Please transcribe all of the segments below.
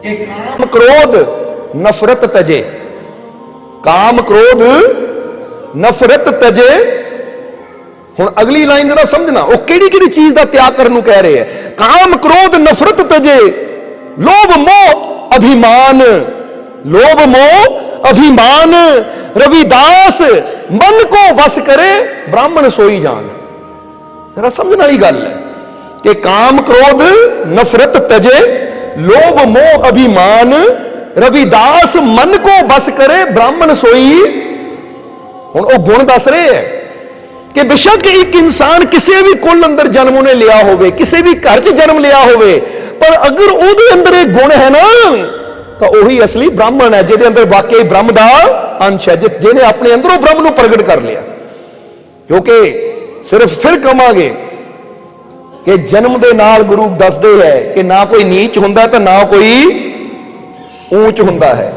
कि काम क्रोध नफरत तजे, काम क्रोध नफरत तजे। हुण अगली लाइन जरा समझना, वो केड़ी केड़ी चीज का त्याग करने को कह रहे हैं। काम क्रोध नफरत तजे, लोभ मोह अभिमान, लोभ मोह अभिमान, रविदास मन को बस करे ब्राह्मण सोई जान। जरा समझने वाली गल है कि काम क्रोध नफरत तजे, लोभ मोह अभिमान, रविदास मन को बस करे ब्राह्मण सोई। हुण वो गुण दस रहे हैं कि बेशक एक इंसान किसी भी कुल अंदर जन्म उन्हें लिया होवे, किसी भी घर च जन्म लिया होवे, पर अगर ਉਹਦੇ अंदर एक गुण है ना तो वही असली ब्राह्मण है, जिहदे अंदर वाकई ब्रह्म का अंश है, जिन्हें अपने अंदरों ब्रह्म को प्रगट कर लिया। क्योंकि सिर्फ फिर कहांगे कि जन्म के नाल गुरु दसदे है कि ना कोई नीच हुंदा तो ना कोई ऊंच हुंदा है।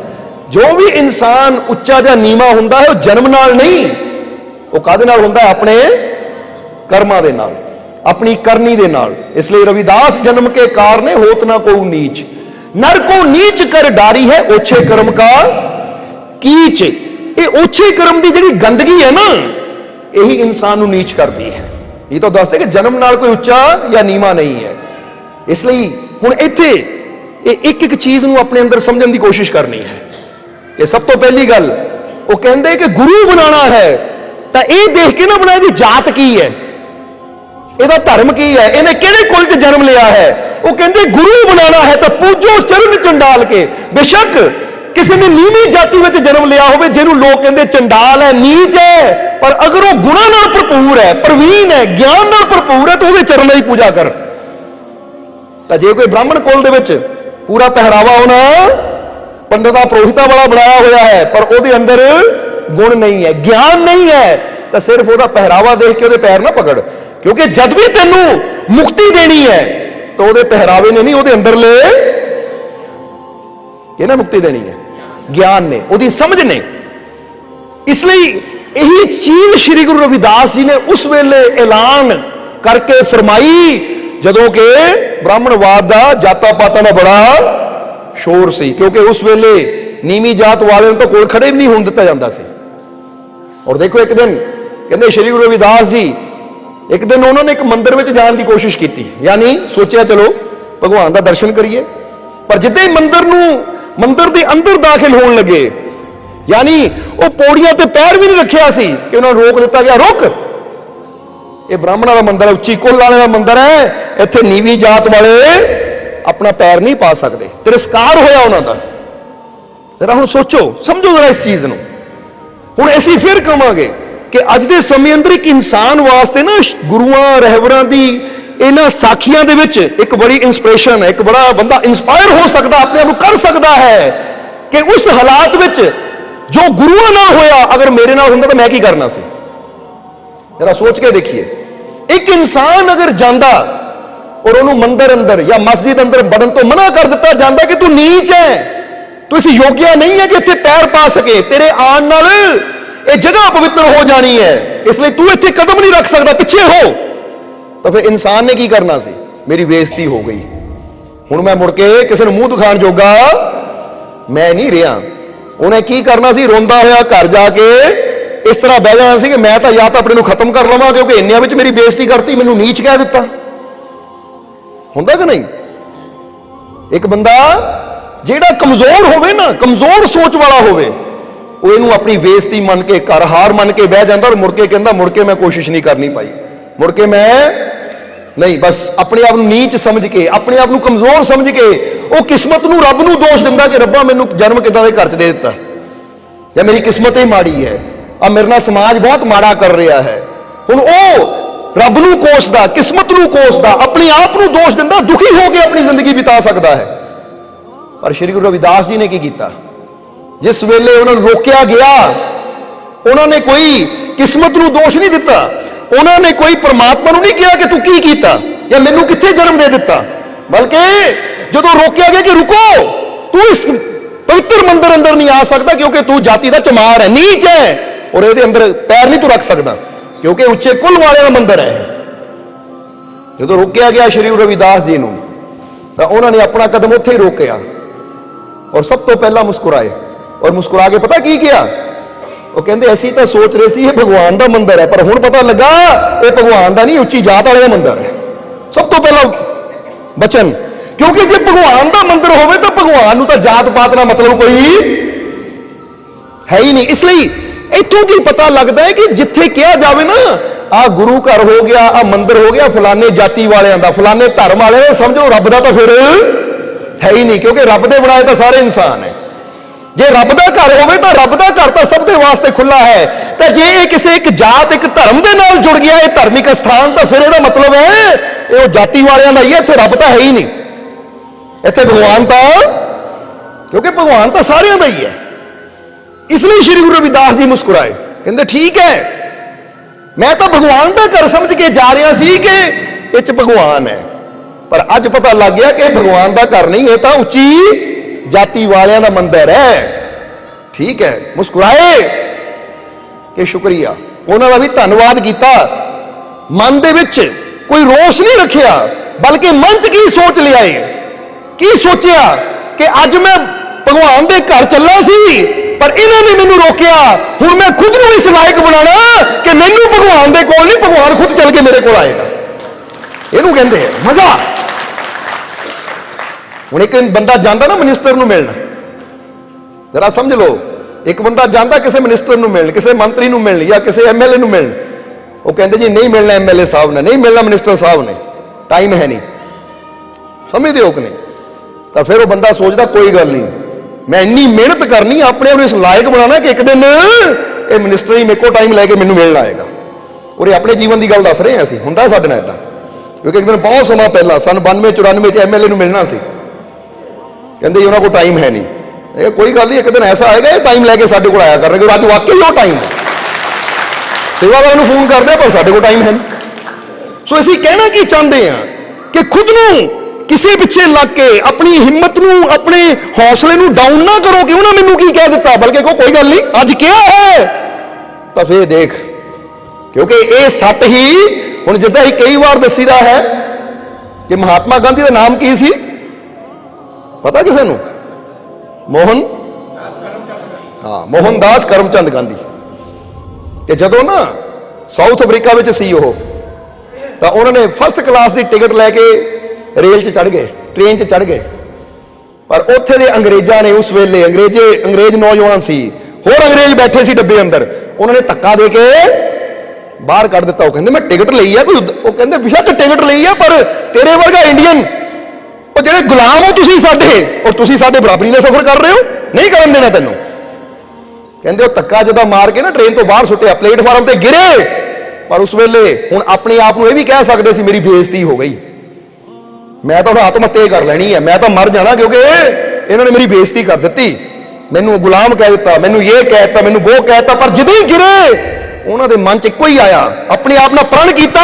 जो भी इंसान उच्चा या नीवा हुंदा है वो जन्म नाल नहीं, वो काहदे नाल हुंदा है? अपने कर्मां दे नाल, अपनी करनी दे नाल। इसलिए रविदास जन्म के कारण होत ना को नीच, नर को नीच कर डारी है ओछे कर्म का कीच। ये ओछे कर्म की जिहड़ी गंदगी है ना, यही इंसान को नीच करती है। ये तो दसदे कि जन्म नाल कोई उच्चा या नीवा नहीं है। इसलिए हुण इत्थे एक एक चीज को अपने अंदर समझने की कोशिश करनी है। ये सब तो पहली गल वो कहते कि गुरु बनाना है तो यह देख के ना बनाए कि जात की है, ਇਹਦਾ धर्म की है, इन्हें किहड़े कुल च जन्म लिया है। वो कहते गुरु बनाना है तो पूजो चरण चंडाल के। बेशक किसी ने नीवी जाति में जन्म लिया हो, जिन्होंने लोग कहते चंडाल है, नीच है, पर अगर वो गुणा नाल भरपूर है, प्रवीण है, ज्ञान नाल भरपूर है, तो उसके चरणों की पूजा कर। तो जे कोई ब्राह्मण कुल दे विच पूरा पहरावा होना पंडिता पुरोहिता वाला बनाया हुआ है, पर उसके अंदर गुण नहीं है, ज्ञान नहीं है, तो सिर्फ उसका पहरावा देख के पैर ना पकड़। क्योंकि जब भी तेनू मुक्ति देनी है तो वो पहरावे ने नहीं, वो अंदर ले ये ना मुक्ति देनी है, ज्ञान ने, वो समझ ने। इसलिए यही चीज श्री गुरु रविदास जी ने उस वेले ऐलान करके फरमाई जदों के ब्राह्मणवाद का जाता पाता का बड़ा शोर सी। क्योंकि उस वेले नीवी जात वाले तो कोल खड़े भी नहीं होने दिता जाता सी। और देखो एक दिन कहते श्री गुरु रविदास जी एक दिन उन्होंने एक मंदिर में जाने की कोशिश की, यानी सोचा चलो भगवान का दर्शन करिए, पर जिद्दां ही मंदिर के अंदर दाखिल होने लगे, यानी वो पौड़ियां ते पैर भी नहीं रखिया सी कि उन्होंने रोक दिता गया, रोक, ये ब्राह्मणों का मंदिर है, उच्ची कुल वाले का मंदिर है, इत्थे नीवी जात वाले अपना पैर नहीं पा सकते। तिरस्कार होया उन्हों का। जरा हुण सोचो, समझो जरा इस चीज नूं। हुण असीं फिर कहांगे कि अज के समय अंदर एक इंसान वास्ते ना गुरुआं रहबरां दी इन्हां साखियां दे विच एक बड़ी इंस्पिरेशन है, एक बड़ा बंदा इंस्पायर हो सकता, अपने आप कर सकता है कि उस हालात विच जो गुरुआं नाल होया अगर मेरे नाल हुंदा तो मैं की करना सी। जरा सोच के देखिए, एक इंसान अगर जांदा और उन्होंने मंदिर अंदर या मस्जिद अंदर बढ़न तो मना कर दिता जाता कि तू नीच है, तू इस योग्य नहीं है कि इत्थे पैर पा सके, तेरे आन नाल ये जगह पवित्र हो जानी है, इसलिए तू इत्थे कदम नहीं रख सकता, पीछे हो। तो फिर इंसान ने की करना सी? मेरी बेइज्जती हो गई, हुण मैं मुड़ के किसी ने मुंह दिखाण जोगा मैं नहीं रहा। उन्हें की करना सी? रोंदा होया घर जाके इस तरह बह जाना सी कि मैं तो या तो अपने नूं खत्म कर लवां क्योंकि इन्नियां विच मेरी बेइज्जती करती, मैनूं नीच कह दिता। हुंदा कि नहीं? एक बंदा जिहड़ा कमजोर होवे ना, कमजोर सोच वाला होवे, वो इनू अपनी बेइज्जती मन के, घर हार मन के बह जाता और मुड़ के कहता मुड़ के मैं कोशिश नहीं करनी पाई, मुड़ के मैं नहीं, बस अपने आप नीच समझ के, अपने आप कमजोर समझ के वो किस्मत नू रब नू दोष दिंदा कि रब्बा मैनू जन्म किदां दे घर च दे दिता, या मेरी किस्मत ही माड़ी है, अब मेरे नाल समाज बहुत माड़ा कर रहा है। हुण वो रब नू कोसदा, किस्मत नू कोसदा, अपने आप नू दोष दिंदा, दुखी होकर अपनी जिंदगी बिता सकता है। पर श्री गुरु रविदास जी ने की कीता? जिस वेले उन्होंने रोकया गया, उन्होंने कोई किस्मत नू दोष नहीं दिता, उन्होंने कोई परमात्मा नू नहीं कहा कि तू की कीता या मैनू कित्थे जन्म दे दिता, बल्कि जदों रोकया गया कि रुको, तू इस पवित्र मंदिर अंदर नहीं आ सकता क्योंकि तू जाति का चमार है, नीच है, और ये अंदर पैर नहीं तू रख सकता क्योंकि उच्चे कुल वाले का मंदिर है। जो रोकया गया श्री गुरु रविदास जी नूं, तो उन्होंने अपना कदम उत्थे ही रोकया और सब तो पहला मुस्कुराए और मुस्कुरा के पता की किया, वो कहते असी तो सोच रहे सी ये भगवान का मंदिर है, पर हुण पता लगा ये भगवान का नहीं, उच्ची जात वाले का मंदिर है। सब तो पहला बचन, क्योंकि जे भगवान का मंदिर होवे तो भगवान नूं तां जात पात का मतलब कोई है ही नहीं। इसलिए इत्थों की पता लगता है कि जिथे कहा जाए ना आ गुरु घर हो गया, आ मंदिर हो गया फलाने जाति वालियां दा, फलाने धर्म वाले दा, समझो रब दा तो फिर है ही नहीं, क्योंकि रब दे बनाए तो सारे इंसान है। जे रब दा घर होवे तो रब दा घर तो सब दे वास्ते खुला है, तो जे ये किसी एक जात एक धर्म दे नाल जुड़ गया है धार्मिक स्थान, तो फिर ਇਹਦਾ मतलब है ये जाति वालियां दा ही है, इत्थे रब तो है ही नहीं, इत्थे भगवान तो, क्योंकि भगवान तो सारियां दा ही है। इसलिए श्री गुरु रविदास जी मुस्कुराए, कहते ठीक है मैं तो भगवान का घर समझ के जा रहा सी कि इच भगवान है, पर अज पता लग गया कि भगवान का घर नहीं है, तो उच्ची जाति वालियां का मंदिर है। ठीक है, मुस्कुराए कि शुक्रिया, उन्होंने भी धन्यवाद किया, मन दे विच कोई रोष नहीं रखिया, बल्कि मन च की सोच लिया है, की सोचिया कि अज मैं भगवान के घर चला सी, पर इन्होंने मैनू रोकिया, हुण मैं खुद नूं इस लायक बनाना कि मैनू भगवान दे कोल नहीं, भगवान खुद चल के मेरे कोल आएगा। इहनूं कहंदे हैं मजा। हुण एक बंदा जांदा ना मिनिस्टर नूं मिलण, जरा समझ लो, एक बंदा जांदा किसी मिनिस्टर नूं मिलण, किसी मंत्री नूं मिलण या किसी MLA नूं मिलण, वो कहंदे जी नहीं मिलना MLA साहब ने, नहीं मिलना मिनिस्टर साहब ने, टाइम है नहीं, समझदे हो कि नहीं? तो फिर वो बंदा सोचदा कोई गल नहीं, मैं इन्नी मेहनत करनी अपने आप इस लायक बनाना कि एक दिन ये मिनिस्टर ही मेरे को टाइम लैके मैनू मिलना आएगा। और ये अपने जीवन की गल दस रहे हैं असं, हुंदा साडे नाल इदां, क्योंकि एक दिन बहुत समय पहला सन 92-94 MLA नूं मिलना सी, कहंदे जी उन्हां कोल टाइम है नहीं, ये कोई गल नहीं, एक दिन ऐसा आएगा ये टाइम लैके साडे कोल आया करनगे, अज वाकई वो टाइम है, सेवादार नूं फोन करदे पर साडे कोल टाइम है नहीं। सो असीं कहना की चाहते हैं कि खुद नूं किसी पिछे लग के अपनी हिम्मत नूं, अपने हौसले नूं डाउन ना करो कि उन्होंने मैनू की कह दिता, बल्कि को कोई गल नहीं अज क्या है, तो फिर देख, क्योंकि ये सट ही हुण जिद्दां ही कई बार दसीदा है कि महात्मा गांधी का नाम की सी पता किसी नूं? मोहनदास करमचंद गांधी। ते जदों ना साउथ अफ्रीका में सी वो, तो उन्होंने फर्स्ट क्लास की टिकट लैके रेल च चढ़ गए, ट्रेन च चढ़ गए, पर उत्थे दे अंग्रेजां ने उस वेले अंग्रेज नौजवान सी, होर अंग्रेज बैठे सी डब्बे अंदर, उन्होंने धक्का दे के बाहर कढ़ दिता। वो कहंदे मैं टिकट लई है, कोई वो कहंदे बेशक टिकट लई है, पर तेरे वर्गा इंडियन और जेडे गुलाम हो तुसीं साडे, और तुसीं साडे बराबरी नाल सफर कर रहे हो, नहीं करन देना तैनूं। कहंदे वो धक्का जदां मार के ना ट्रेन तो बाहर सुट्टिया, प्लेटफार्म ते गिरे, पर उस वेले हुण अपने आप नूं इह भी कह सकदे सी मेरी बेइज्जती हो गई, मैं तो आत्महत्या कर लेनी है, मैं तो मर जाना, क्योंकि इन्होंने मेरी बेइज्जती कर दी, मैनू गुलाम कह दिता, मैनू ये कहता, मैनू वो कहता, पर जदों ही गिरे उन्होंने मन च एको ही आया, अपने आप ने प्रण किया,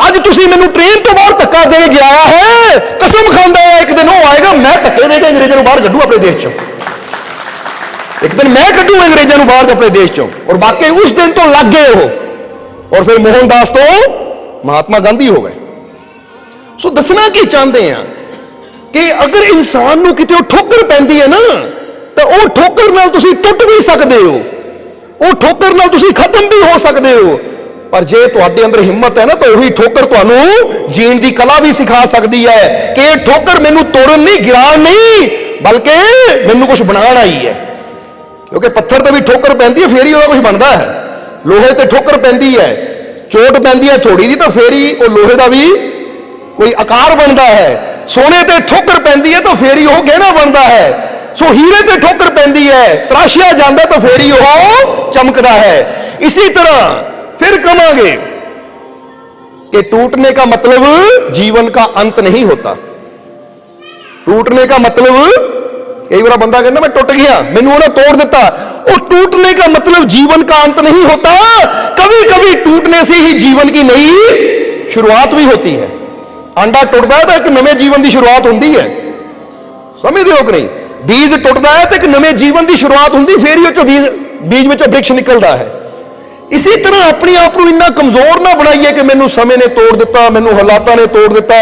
अज तुसीं मैनू ट्रेन तो बाहर धक्का दे गिराया है, कसम खांदा है एक दिन वो आएगा मैं धक्के दे के अंग्रेजों को बाहर कड्डू अपने देश चों, एक दिन मैं कड्डू अंग्रेजों को बाहर अपने देश चों। और वाकई उस दिन तो लग गए हो, और फिर मोहनदास तो महात्मा गांधी हो गए। सो दसना की चाहते हैं कि अगर इंसान नूं किते ठोकर पैंदी है ना, तो वह ठोकर नाल तुसीं टुट भी सकते हो, वह ठोकर नाल तुसीं खत्म भी हो सकते हो, पर जे तुहाडे अंदर हिम्मत है ना, तो वही ठोकर तुहानूं जीण दी कला भी सिखा सकती है कि यह ठोकर मैनूं तोड़न नहीं, गिराण नहीं, बल्कि मैनूं कुछ बनाण आई है। क्योंकि पत्थर ते भी ठोकर पैंदी है, फिर ही कुछ बनता है, लोहे ते ठोकर पैंदी है, चोट पैंदी है थोड़ी दी, तो फिर ही वो लोहे का भी कोई आकार बनता है, सोने ते ठोकर पैंदी है तो फिर ही वो गहना बनता है, सो हीरे ते ठोकर पैंदी है, तराशिया जाता तो फिर ही वो चमकदा है। इसी तरह फिर कहांगे कि टूटने का मतलब जीवन का अंत नहीं होता। टूटने का मतलब, कई बार बंदा कहता मैं टूट गया, मैनू उन्हें तोड़ दिता, और टूटने का मतलब जीवन का अंत नहीं होता, कभी कभी टूटने से ही जीवन की नई शुरुआत भी होती है। अंडा टुटदा है तो एक नवे जीवन की शुरुआत होती है, समझते हो कि नहीं? बीज टुटदा है तो एक नवे जीवन की शुरुआत होती, फिर ही बीज विचों वृक्ष निकलता है। इसी तरह अपने आप को इन्ना कमजोर ना बनाइए कि मैनू समय ने तोड़ दिता, मैनू हालातां ने तोड़ दिता,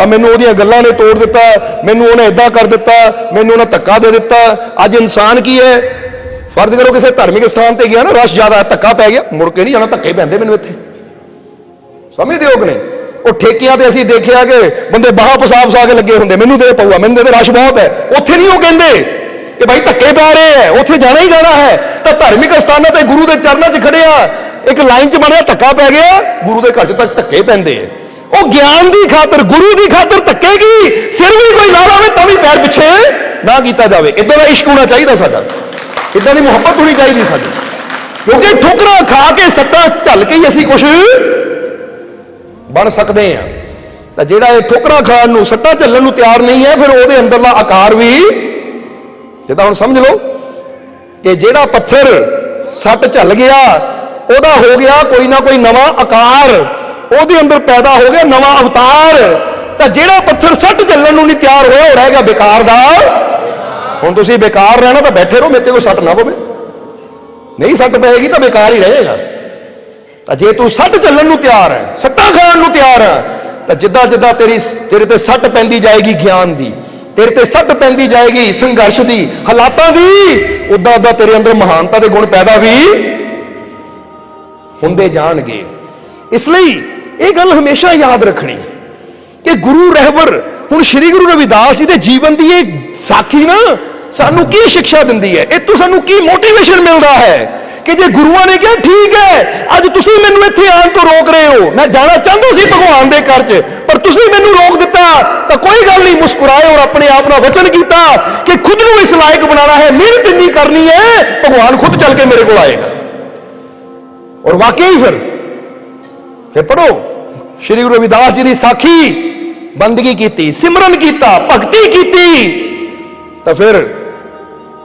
मैनू उहदियां गल्लां ने तोड़ दिता, मैनू उन्हें इदां कर दिता, मैनू उन्हें धक्का दे दिता। अज इंसान की है, फर्ज करो किसी धार्मिक स्थान पर गया ना, रश ज्यादा है, धक्का पै गया, मुड़ के नहीं जाना, धक्के पैंदे मैनू इत्थे, समझदे हो कि नहीं? वो ठेकियां ते असीं देखिया कि बंदे बाह पसाब पसा के लगे होंदे, मैनू दे पऊगा, मैनू दे, रश बहुत है, उत्थे नहीं वो कहंदे कि भाई धक्के पै रहे हैं, उत्थे जाना ही जाना है। तो धार्मिक स्थानों ते गुरु के चरणों च खड़े आ, एक लाइन च बनया, धक्का पै गया, गुरु के घर च तक धक्के पैंदे है। वो ज्ञान की खातर, गुरु की खातर धक्के की, सिर भी कोई ना लावे तो भी पैर पिछे ना किया जाए। इदां दा इश्क होना चाहिए साडा, इदां दी मुहब्बत होनी चाहिए साडी, क्योंकि ठोकरा खा के सट्टा झल के ही असीं कुछ बन सकते हैं। तो जिहड़ा ये ठोकरा खाण नूं, सट्टा झल्लण नूं तैयार नहीं है, फिर उहदे अंदरला आकार भी जिद्दां हुण समझ लो कि जिहड़ा पत्थर सट झल गया, ਉਹਦਾ हो गया कोई ना कोई नवा आकार, ਉਹਦੇ अंदर पैदा हो गया नवा अवतार। तो ਜਿਹੜਾ पत्थर सट झल्लण ਨੂੰ नहीं तैयार होया, ਉਹ ਰਹਿ ਗਿਆ बेकार ਦਾ। ਹੁਣ ਤੁਸੀਂ बेकार रहना तो बैठे रहो, मेरे कोई सट ना पवे, नहीं सट पएगी तो बेकार ही रहेगा। तो जे तू सट झल्लण ਨੂੰ तैयार है, सट्टा खाण ਨੂੰ तैयार है, तो जिद्दां जिद्दां तेरे ते सट पैंदी जाएगी ज्ञान दी, तेरे ते सट पैंदी जाएगी संघर्ष दी, हालातां दी, उदां उदां तेरे अंदर महानता के गुण पैदा भी ਹੁੰਦੇ ਜਾਣਗੇ। ਇਸ ਲਈ ਇਹ ਗੱਲ ਹਮੇਸ਼ਾ ਯਾਦ ਰੱਖਣੀ ਕਿ ਗੁਰੂ ਰਹਿਬਰ, ਹੁਣ ਸ੍ਰੀ ਗੁਰੂ ਰਵਿਦਾਸ ਜੀ ਦੇ ਜੀਵਨ ਦੀ ਇਹ ਸਾਖੀ ਨਾ ਸਾਨੂੰ ਕੀ ਸਿੱਖਿਆ ਦਿੰਦੀ ਹੈ, ਇਤੋਂ ਸਾਨੂੰ ਕੀ ਮੋਟੀਵੇਸ਼ਨ ਮਿਲਦਾ ਹੈ ਕਿ ਜੇ ਗੁਰੂਆਂ ਨੇ ਕਿਹਾ ਠੀਕ ਹੈ, ਅੱਜ ਤੁਸੀਂ ਮੈਨੂੰ ਇੱਥੇ ਆਉਣ ਤੋਂ ਰੋਕ ਰਹੇ ਹੋ, ਮੈਂ ਜਾਣਾ ਚਾਹੁੰਦਾ ਸੀ ਭਗਵਾਨ ਦੇ ਘਰ 'ਚ, ਪਰ ਤੁਸੀਂ ਮੈਨੂੰ ਰੋਕ ਦਿੱਤਾ, ਤਾਂ ਕੋਈ ਗੱਲ ਨਹੀਂ, ਮੁਸਕਰਾਏ ਔਰ ਆਪਣੇ ਆਪ ਨਾਲ ਵਚਨ ਕੀਤਾ ਕਿ ਖੁਦ ਨੂੰ ਇਸ ਲਾਇਕ ਬਣਾਉਣਾ ਹੈ, ਮਿਹਨਤ ਇੰਨੀ ਕਰਨੀ ਹੈ, ਭਗਵਾਨ ਖੁਦ ਚੱਲ ਕੇ ਮੇਰੇ ਕੋਲ ਆਏਗਾ। और वाकई फिर पढ़ो श्री गुरु रविदास जी की साखी, बंदगी की, सिमरन किया, भगती की, तो फिर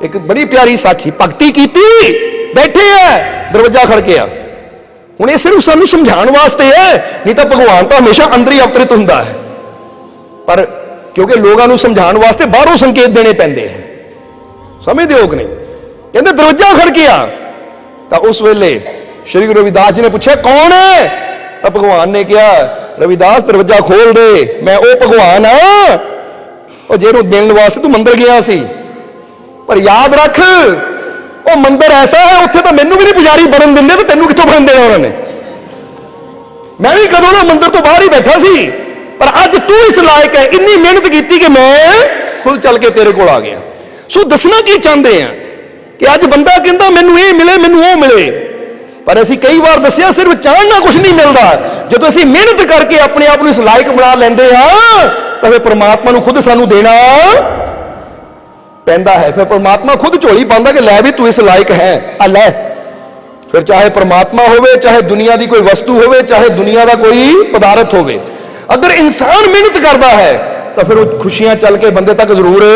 एक बड़ी प्यारी साखी, भगती की, बैठे है दरवाजा खड़के आ। हुण ये सिर्फ सानू समझाने वास्ते है, नहीं तो भगवान तो हमेशा अंदर ही अवतरित हुंदा है, पर क्योंकि लोगों को समझाने वास्ते बाहरों संकेत देने पैंदे हैं, समझदे हो कि नहीं? कहते दरवाजा खड़के आ, तो उस वेले श्री गुरु रविदास जी ने पूछा कौन है? तो भगवान ने कहा रविदास दरवाजा खोल दे, मैं वो भगवान हाँ और जेनू मिलने वास्ते तू मंदिर गया सी, पर याद रख वो मंदिर ऐसा है, उत्थे तो मैनू भी नहीं पुजारी बनन दिंदे, तो तेनू कित्थों बनन देना उन्होंने? मैं भी कदों ना मंदिर तो बाहर ही बैठा सी, पर अज तू इस लायक है, इन्नी मेहनत की कि मैं खुद चल के तेरे कोल आ गया। सो दसना की चाहते हैं कि अज बंदा कहता मैनू ये मिले, मैनू वो मिले, पर असीं कई बार दसिया सिर्फ चाहना कुछ नहीं मिलता, जो असीं मेहनत करके अपने आप को इस लायक बना लेंदे हां, तो फिर परमात्मा नूं खुद सानूं देना पैंदा है। फिर परमात्मा खुद झोली पांदा कि लै भी तू इस लायक है, आ लै। फिर चाहे परमात्मा होवे, चाहे दुनिया की कोई वस्तु होवे, चाहे दुनिया का कोई पदार्थ होवे, अगर इंसान मेहनत करता है तो फिर वो खुशियां चल के बंदे तक जरूर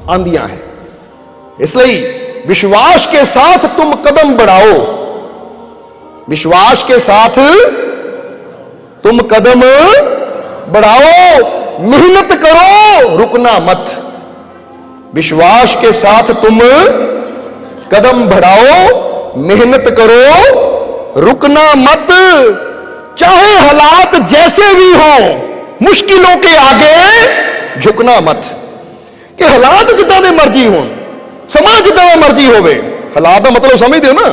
आंदियां हैं। इसलिए विश्वास के साथ तुम कदम बढ़ाओ, विश्वास के साथ तुम कदम बढ़ाओ, मेहनत करो, रुकना मत। विश्वास के साथ तुम कदम बढ़ाओ, मेहनत करो, रुकना मत। चाहे हालात जैसे भी हो, मुश्किलों के आगे झुकना मत। कि हालात जिद्दां दे मर्जी हो, समां जिद्दां दा मर्जी होवे, हालात का मतलब समझते हो ना,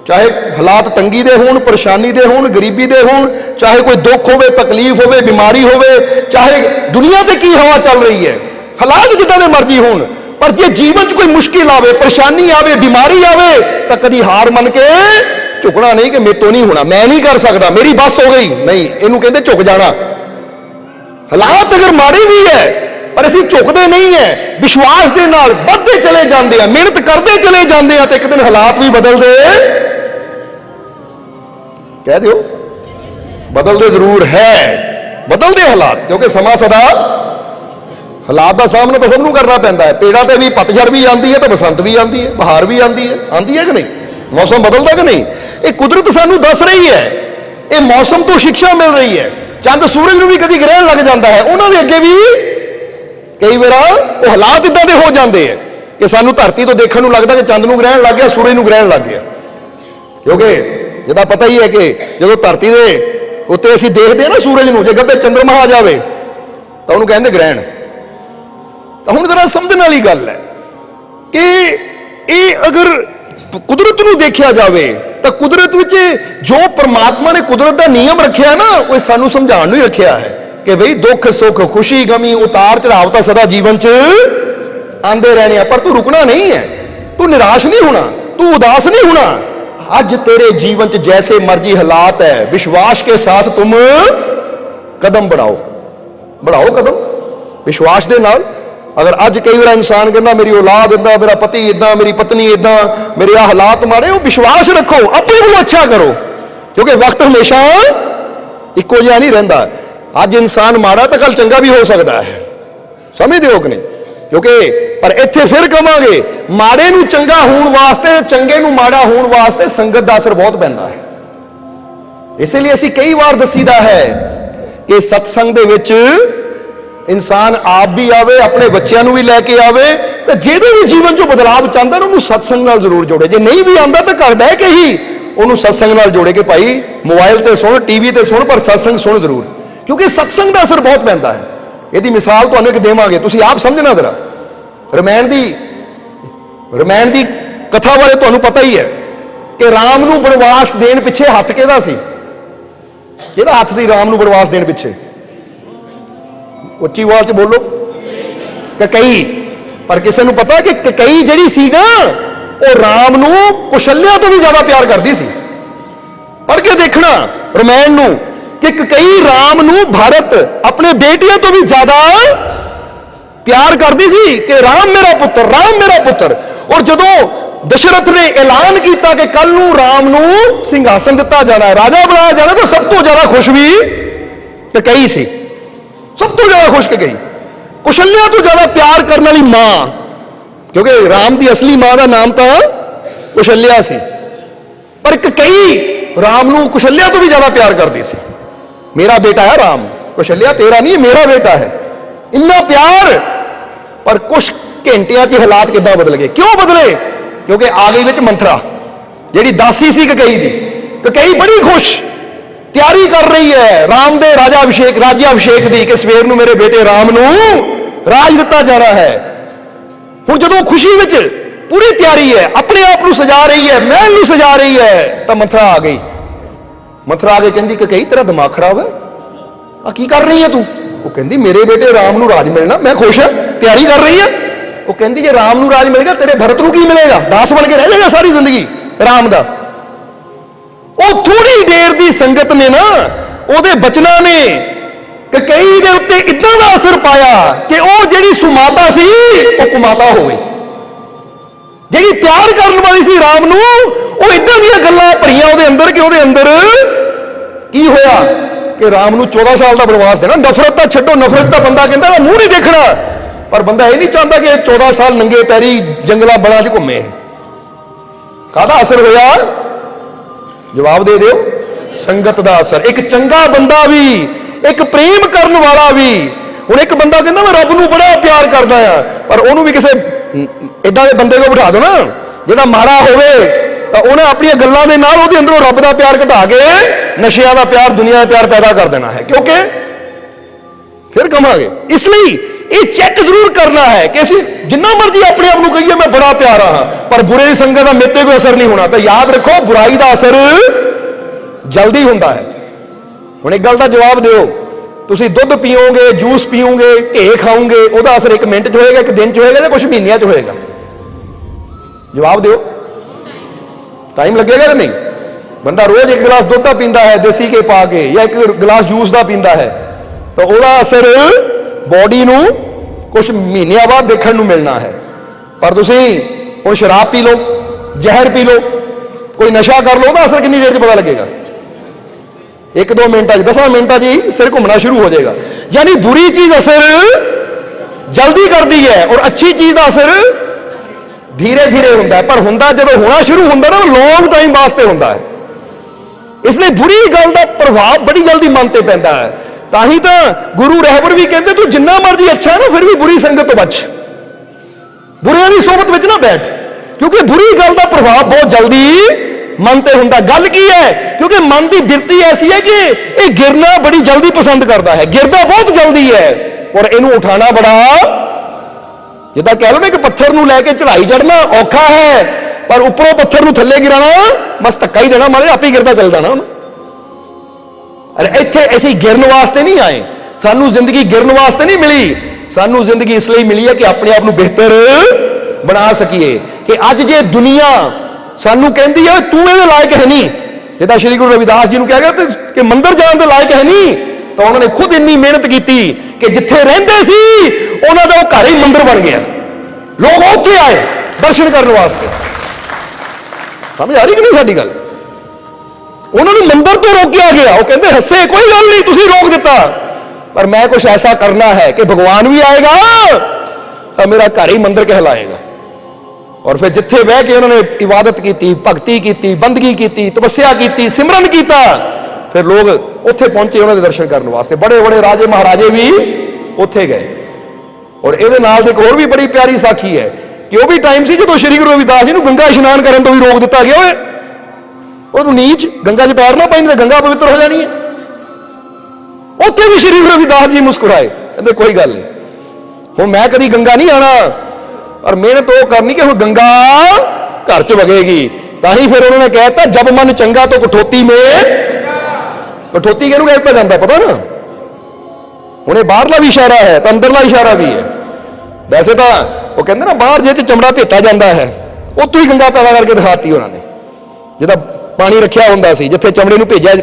चाहे हालात तंगी दे होण, परेशानी दे होण, गरीबी दे होण, चाहे कोई दुख होवे, तकलीफ होवे, बीमारी होवे, चाहे दुनिया ते की हवा चल रही है, हालात जिद्दां दे मर्जी होण, पर जे जीवन च कोई मुश्किल आवे, परेशानी आवे, बीमारी आवे, तो कदी हार मन के झुकना नहीं कि मेरे तो नहीं होना, मैं नहीं कर सकता, मेरी बस हो गई, नहीं, इनू कहते झुक जाना। हालात अगर माड़े भी है पर असीं झुकते नहीं है, विश्वास के नाल बढ़ते चले जाते हैं, मेहनत करते चले जाते हैं, तो एक दिन हालात भी बदलते, कह दो बदलते जरूर है, बदलते हालात, क्योंकि समा सदा हालात का सामना तो सबनों करना पैंदा है। पेड़ां ते भी पतझड़ भी आती है, तो बसंत भी आती है, बहार भी आती है कि नहीं? मौसम बदलता कि नहीं? ये कुदरत सानू दस रही है, ये मौसम तो शिक्षा मिल रही है। चंद सूरज भी कभी ग्रहण लग जाता है, उन्होंने अगे भी कई बार वो हालात इदां दे हो जाते हैं कि सानू धरती तो देखने को लगता कि चंद नूं ग्रहण लग गया, सूरज नूं ग्रहण लग गया, क्योंकि जिदा पता ही है कि जो धरती के उत्ते असीं देखते हैं ना सूरज नूं, जे गब्बे चंद्रमा आ जाए तो उन्होंने कहते ग्रहण। तो हुण जरा समझण वाली गल है कि ये अगर कुदरत नूं देखिया जाए तो कुदरत विच जो परमात्मा ने कुदरत का नियम रखिया ना, वो सानूं समझाउण नूं ही रखिया है कि बई दुख सुख खुशी गमी उतार चढ़ाव तो सदा जीवन च आंदे रहने, पर तू रुकना नहीं है, तू निराश नहीं होना, तू उदास नहीं होना। आज तेरे जीवन च जैसे मर्जी हालात है, विश्वास के साथ तुम कदम बढ़ाओ, बढ़ाओ कदम विश्वास के नाल। अगर अज कई बार इंसान कहना मेरी औलाद इदा, मेरा पति इदा, मेरी पत्नी इदा, मेरे आ हालात माड़े, वो विश्वास रखो, अपने को अच्छा करो, क्योंकि वक्त हमेशा इको जिहा नहीं रहिंदा। अज इंसान माड़ा तो कल चंगा भी हो सकता है, समझते हो कि नहीं? क्योंकि पर इत्थे फिर कहांगे माड़े नूं चंगा होने वास्ते, चंगे नूं माड़ा होने वास्ते संगत का असर बहुत पैंदा है। इसलिए असीं कई बार दसीदा है कि सत्संग दे विच इंसान आप भी आवे, अपने बच्चों को भी लैके आवे, तो जिहदे भी जीवन चो बदलाव चाहता है उन्होंने सत्संग नाल जरूर जोड़े। जे नहीं भी आता तो घर बह के ही उन्होंने सत्संग नाल जोड़े कि भाई मोबाइल ते सुन, टीवी ते सुन, पर सत्संग सुन जरूर, क्योंकि सत्संग का असर बहुत पैंदा है। यदि मिसाल तुहानूं एक देवांगे, तुसीं आप समझना जरा। रमैन दी कथा बारे तुहानूं पता ही है कि राम नूं बनवास देण पिछे हथ किहदा सी? किहदा हथ सी राम नूं बनवास देण पिछे? उच्ची आवाज च बोलो। ककई। पर किसी नूं पता कि ककई जिहड़ी सी ना, वो राम नूं कौशल्या तो भी ज्यादा प्यार करदी सी। पढ़ के देखना रमैन नूं कि ककई राम नूं भारत अपने बेटियां तो भी ज्यादा प्यार करदी सी कि राम मेरा पुत्र, राम मेरा पुत्र। और जदों दशरथ ने ऐलान किया कि कल नूं राम नूं सिंघासन दिता जाना, राजा बनाया जाना, तो सब तो ज्यादा खुश भी ककई सी, सब तो ज्यादा खुश ककई। कौशल्या तो ज्यादा प्यार करने वाली मां, क्योंकि राम की असली मां का नाम तो कौशल्या सी, पर ककई राम नूं कौशल्या तो भी ज्यादा प्यार करती सी। मेरा बेटा है राम, कौशल्या तेरा नहीं, मेरा बेटा है, इन्ना प्यार। पर कुछ घंटिया च हालात किद्दां बदल गए? क्यों बदले? क्योंकि आ गई विच मंथरा, जिहड़ी दासी सी ककई दी। ककई बड़ी खुश तैयारी कर रही है राम दे राज्याभिषेक दी कि सवेर नूं मेरे बेटे राम नूं राज दिता जाना है। हुण जदों खुशी विच पूरी तैयारी है, अपने आप नूं सजा रही है, महल नूं सजा रही है, तो मंथरा आ गई। मंथरा आ के कहंदी ककई तेरा दिमाग खराब है, आ की कर रही है तू? वो कहंदी मेरे बेटे राम नूं राज मिलना, मैं खुश है, तैयारी कर रही है। वो कहंदी जे राम नूं राज मिलेगा तेरे भरत नूं की मिलेगा? दास बन के रह जाएगा सारी जिंदगी राम दा। वो थोड़ी देर की संगत ने ना, ਉਹਦੇ बचना ने ककई दे उत्ते इतना का असर पाया कि वो जिहड़ी सुमाता सी वो कुमाता हो गई। जिहड़ी प्यार करने वाली सी राम नूं, वो इदां दी गल्लां भरियां ਉਹਦੇ अंदर कि ਉਹਦੇ अंदर की होया कि राम नूं 14 साल का बनवास देना। नफरत तो छड्डो, नफरत का बंदा कहता मैं मुंह नहीं देखना, पर बंदा ये नहीं चाहता कि 14 साल नंगे पैरी जंगलों बड़ा च घूमे। काहदा असर होया? जवाब दे दो, संगत का असर। एक चंगा बंदा भी, एक प्रेम करने वाला भी। हुण एक बंदा कहता मैं रब नूं बड़ा प्यार करदा आ, पर उन्होंने भी किसी इदां दे बंदे को बिठा दो ना जिहड़ा माड़ा होवे, तो उन्हें अपनी गल्लां दे नाल उहदे अंदरों रब का प्यार घटा के नशियां का प्यार, दुनिया का प्यार पैदा कर देना है। क्योंकि फिर कहांगे, इसलिए ये चेक जरूर करना है कि असीं जिन्ना मर्जी अपने आप को कहिए मैं बड़ा प्यारा हाँ, पर बुरे संगत का मेरे कोई असर नहीं होना। तो याद रखो बुराई का असर जल्दी होता है। हुण एक गल का जवाब दो, तुसीं दुध पीओगे, जूस पीओगे, घे खाओगे, उसका असर 1 मिनट च होएगा, 1 दिन च होएगा, या कुछ महीनों च होएगा? जवाब दो, टाइम लगेगा कि नहीं? बंदा रोज 1 गिलास दुध का पींदा है देसी घे पा के, या 1 गिलास जूस का पींदा है, तो उसका असर बॉडी नूं कुछ महीनों बाद देखने को मिलना है। पर तुसीं हुण शराब पी लो, जहर पी लो, कोई नशा कर लो, उसका असर कितनी देर च पता लगेगा? 1-2 मिनटां 10 मिनटां जी सिर घूमना शुरू हो जाएगा। यानी बुरी चीज असर जल्दी करती है और अच्छी चीज का असर धीरे धीरे होता है। पर होंदा जो होना शुरू होता ना, लॉन्ग टाइम वास्ते होता है। इसलिए बुरी गल का प्रभाव बड़ी जल्दी मन से पैदा है। ताही तो गुरु रहबर भी कहते तू जिन्ना मर्जी अच्छा है ना, फिर भी बुरी संगत तो बच, बुरे की सोबत में ना बैठ, क्योंकि बुरी गल का प्रभाव बहुत जल्दी मन ते हुंदा। गल की है, क्योंकि मन की बिरती ऐसी है कि यह गिरना बड़ी जल्दी पसंद करता है, गिरदा बहुत जल्दी है, और इनू उठाना बड़ा, जिदा कह लो ना कि पत्थर नूं लैके चढ़ाई चढ़ना औखा है, पर उपरों पत्थर नूं थल्ले गिराना बस धक्का ही देना, मारे आप ही गिरदा चल जाना। अरे इत्थे ऐसी गिरन वास्ते नहीं आए, सानू जिंदगी गिरन वास्ते नहीं मिली, सानू जिंदगी इसलिए मिली है कि अपने आप को बेहतर बना सकीए। कि अज जे दुनिया सानू कहती है तू ये लायक है नहीं, जिदा श्री गुरु रविदास जी ने कहा गया कि मंदिर जाने के लायक है नहीं, तो उन्होंने खुद इन्नी मेहनत की कि जिथे रहिंदे सी उन्होंने वो घर ही मंदिर बन गया, लोग उत्थे आए दर्शन करने वास्ते। समझ आ रही कि नहीं साडी गल? उन्होंने मंदिर तो रोकिया गया, वो कहते हसे कोई गल नहीं, तुसीं रोक दिता, पर मैं कुछ ऐसा करना है कि भगवान भी आएगा तो मेरा घर ही मंदिर कहलाएगा। और फिर जिथे बह के उन्होंने इबादत की, भगती की, बंदगी की, तपस्या की, सिमरन किया, फिर लोग उत्थे पहुंचे उन्होंने दर्शन करने वास्ते। बड़े बड़े राजे महाराजे भी उत्थे गए। और ये एक होर भी बड़ी प्यारी साखी है कि वह भी टाइम से जो श्री गुरु रविदास जी को गंगा इशनान करने तो भी रोक दिता गया, और नीच गंगा च पैर ना पाई तो गंगा पवित्र हो जानी है। उत्थे भी श्री गुरु रविदास जी मुस्कुराए, कहते कोई गल नहीं, हुण मैं कभी गंगा नहीं आना, और मेहनत वो करनी कि हुण गंगा घर च वगेगी। ताही फिर उन्होंने कहता जब मन चंगा तो कठौती में, कठौती किहनूं कहता जाता पता ना, हुणे बाहरला भी इशारा है तो अंदरला इशारा भी है। वैसे तो वो कहते ना बाहर जे चमड़ा भेता जाता है, उत्तों ही गंगा पैदा करके दिखाती उन्होंने, जिदा पानी रखिया हुंदा सी, जिथे चमड़े नूं भेजा